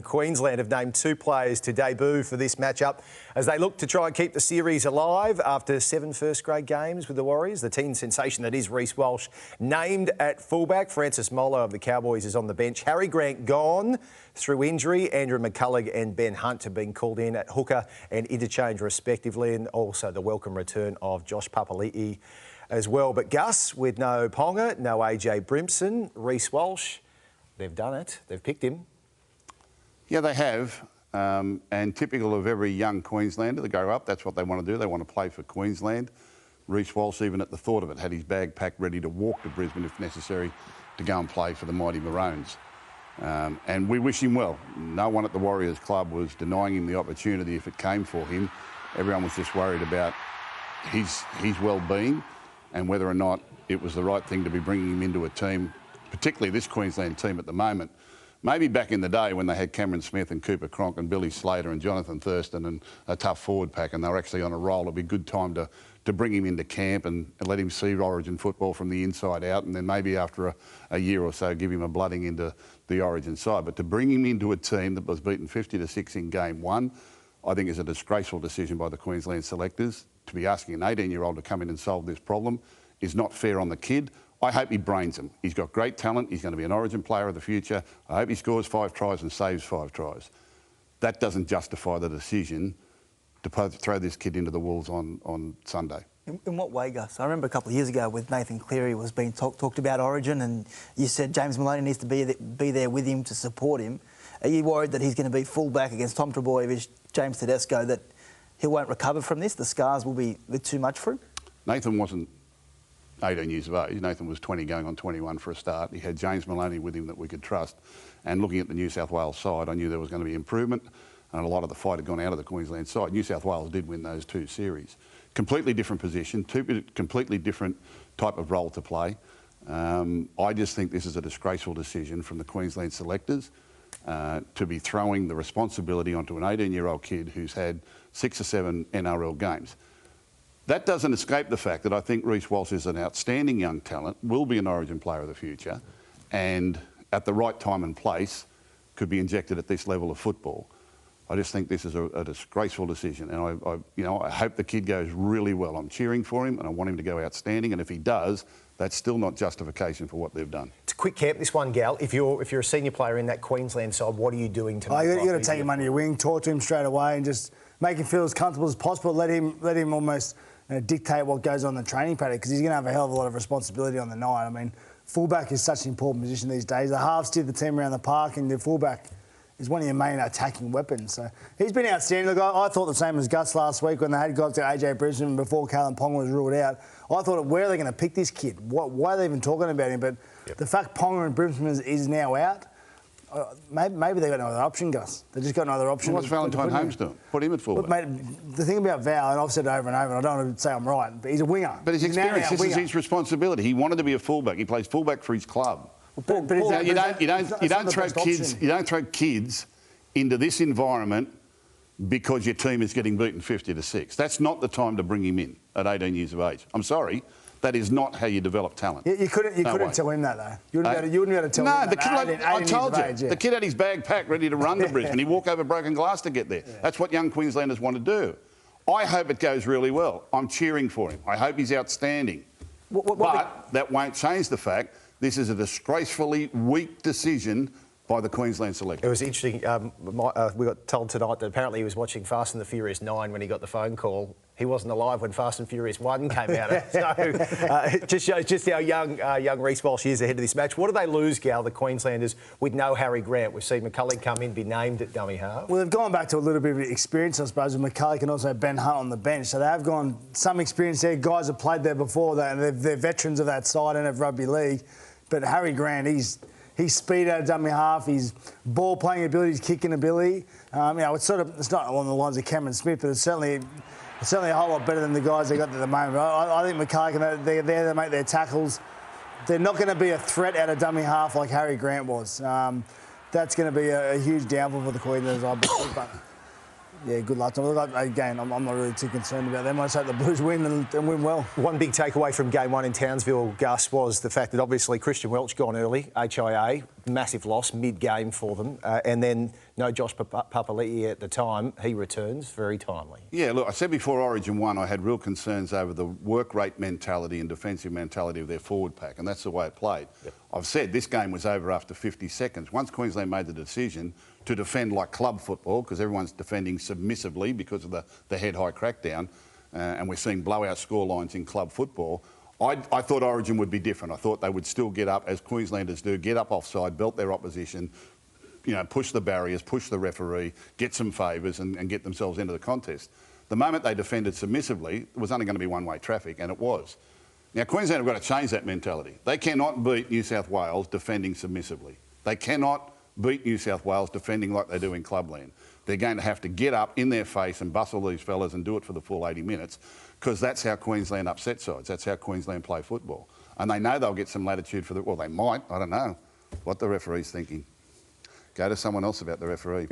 Queensland have named 2 players to debut for this matchup as they look to try and keep the series alive after 7 first-grade games with the Warriors. The teen sensation that is Reece Walsh named at fullback. Francis Molo of the Cowboys is on the bench. Harry Grant gone through injury. Andrew McCullough and Ben Hunt have been called in at hooker and interchange respectively, and also the welcome return of Josh Papali'i as well. But Gus, with no Ponga, no AJ Brimson, Reece Walsh, they've done it. They've picked him. Yeah, they have, and typical of every young Queenslander that grow up, that's what they want to do. They want to play for Queensland. Reece Walsh, even at the thought of it, had his bag packed ready to walk to Brisbane if necessary to go and play for the mighty Maroons. And we wish him well. No one at the Warriors club was denying him the opportunity if it came for him. Everyone was just worried about his well-being and whether or not it was the right thing to be bringing him into a team, particularly this Queensland team at the moment. Maybe back in the day when they had Cameron Smith and Cooper Cronk and Billy Slater and Jonathan Thurston and a tough forward pack, and they were actually on a roll, it'd be a good time to bring him into camp and let him see Origin football from the inside out, and then maybe after a year or so give him a blooding into the Origin side. But to bring him into a team that was beaten 50-6 in game 1, I think is a disgraceful decision by the Queensland selectors. To be asking an 18-year-old to come in and solve this problem is not fair on the kid. I hope he brains him. He's got great talent. He's going to be an Origin player of the future. I hope he scores 5 tries and saves 5 tries. That doesn't justify the decision to throw this kid into the Wolves on Sunday. In what way, Gus? I remember a couple of years ago with Nathan Cleary was being talked about Origin, and you said James Maloney needs to be there with him to support him. Are you worried that he's going to be full-back against Tom Trbojevic, James Tedesco, that he won't recover from this? The scars will be a bit too much for him? Nathan wasn't 18 years of age. Nathan was 20 going on 21 for a start. He had James Maloney with him that we could trust. And looking at the New South Wales side, I knew there was going to be improvement, and a lot of the fight had gone out of the Queensland side. New South Wales did win those 2 series. Completely different position, completely different type of role to play. I just think this is a disgraceful decision from the Queensland selectors to be throwing the responsibility onto an 18-year-old kid who's had 6 or 7 NRL games. That doesn't escape the fact that I think Reece Walsh is an outstanding young talent, will be an Origin player of the future, and at the right time and place could be injected at this level of football. I just think this is a disgraceful decision, and I hope the kid goes really well. I'm cheering for him, and I want him to go outstanding. And if he does, that's still not justification for what they've done. It's a quick camp, this one, Gal. If you're a senior player in that Queensland side, what are you doing to? You've got to take him under your wing, talk to him straight away, and just make him feel as comfortable as possible. Let him almost dictate what goes on in the training paddock, because he's going to have a hell of a lot of responsibility on the night. I mean, fullback is such an important position these days. The halves steer the team around the park, and the fullback is one of your main attacking weapons. So he's been outstanding. Look, I thought the same as Gus last week when they had guys like AJ Brisbane before Kalen Ponga was ruled out. I thought, where are they going to pick this kid? Why are they even talking about him? But the fact Ponga and Brisbane is now out, maybe they've got no other option, Gus. They've just got no other option. Well, what's Valentine Holmes doing? Put him at fullback. But, mate, the thing about Val, and I've said it over and over, and I don't want to say I'm right, but he's a winger. But his experience, this is his responsibility. He wanted to be a fullback. He plays fullback for his club. You don't throw kids into this environment because your team is getting beaten 50-6. That's not the time to bring him in at 18 years of age. I'm sorry. That is not how you develop talent. You couldn't tell him that, though. You wouldn't be able to tell him that. No, the kid, I told you, the kid had his bag packed ready to run to Brisbane. He walked over broken glass to get there. Yeah. That's what young Queenslanders want to do. I hope it goes really well. I'm cheering for him. I hope he's outstanding. But that won't change the fact this is a disgracefully weak decision by the Queensland selector. It was interesting. We got told tonight that apparently he was watching Fast and the Furious 9 when he got the phone call. He wasn't alive when Fast and Furious 1 came out. So it just shows just how young Reece Walsh is ahead of this match. What do they lose, Gal, the Queenslanders, with no Harry Grant? We've seen McCullough come in, be named at dummy half. Well, they've gone back to a little bit of experience, I suppose, with McCullough and also Ben Hunt on the bench. So they have gone some experience there. Guys have played there before, they're veterans of that side and of rugby league. But Harry Grant, He's speed out of dummy half, his ball playing ability, his kicking ability. It's not along the lines of Cameron Smith, but it's certainly a whole lot better than the guys they got at the moment. I think McCullough, they're there to make their tackles. They're not going to be a threat out of dummy half like Harry Grant was. That's going to be a huge downfall for the Queenslanders, I believe. But yeah, good luck to them. Again, I'm not really too concerned about them. I just hope the Blues win and win well. One big takeaway from Game 1 in Townsville, Gus, was the fact that obviously Christian Welch gone early, HIA. massive loss mid-game for them. And then no Josh Papali'i at the time. He returns very timely. Yeah, look, I said before Origin 1, I had real concerns over the work rate mentality and defensive mentality of their forward pack, and that's the way it played. Yep. I've said this game was over after 50 seconds. Once Queensland made the decision to defend like club football, because everyone's defending submissively because of the head-high crackdown, and we're seeing blowout scorelines in club football, I thought Origin would be different. I thought they would still get up, as Queenslanders do, get up offside, belt their opposition, you know, push the barriers, push the referee, get some favours and get themselves into the contest. The moment they defended submissively, it was only going to be one-way traffic, and it was. Now, Queensland have got to change that mentality. They cannot beat New South Wales defending submissively. They cannot beat New South Wales defending like they do in clubland. They're going to have to get up in their face and bustle these fellas and do it for the full 80 minutes, because that's how Queensland upset sides. That's how Queensland play football. And they know they'll get some latitude for the... Well, they might. I don't know what the referee's thinking. Go to someone else about the referee.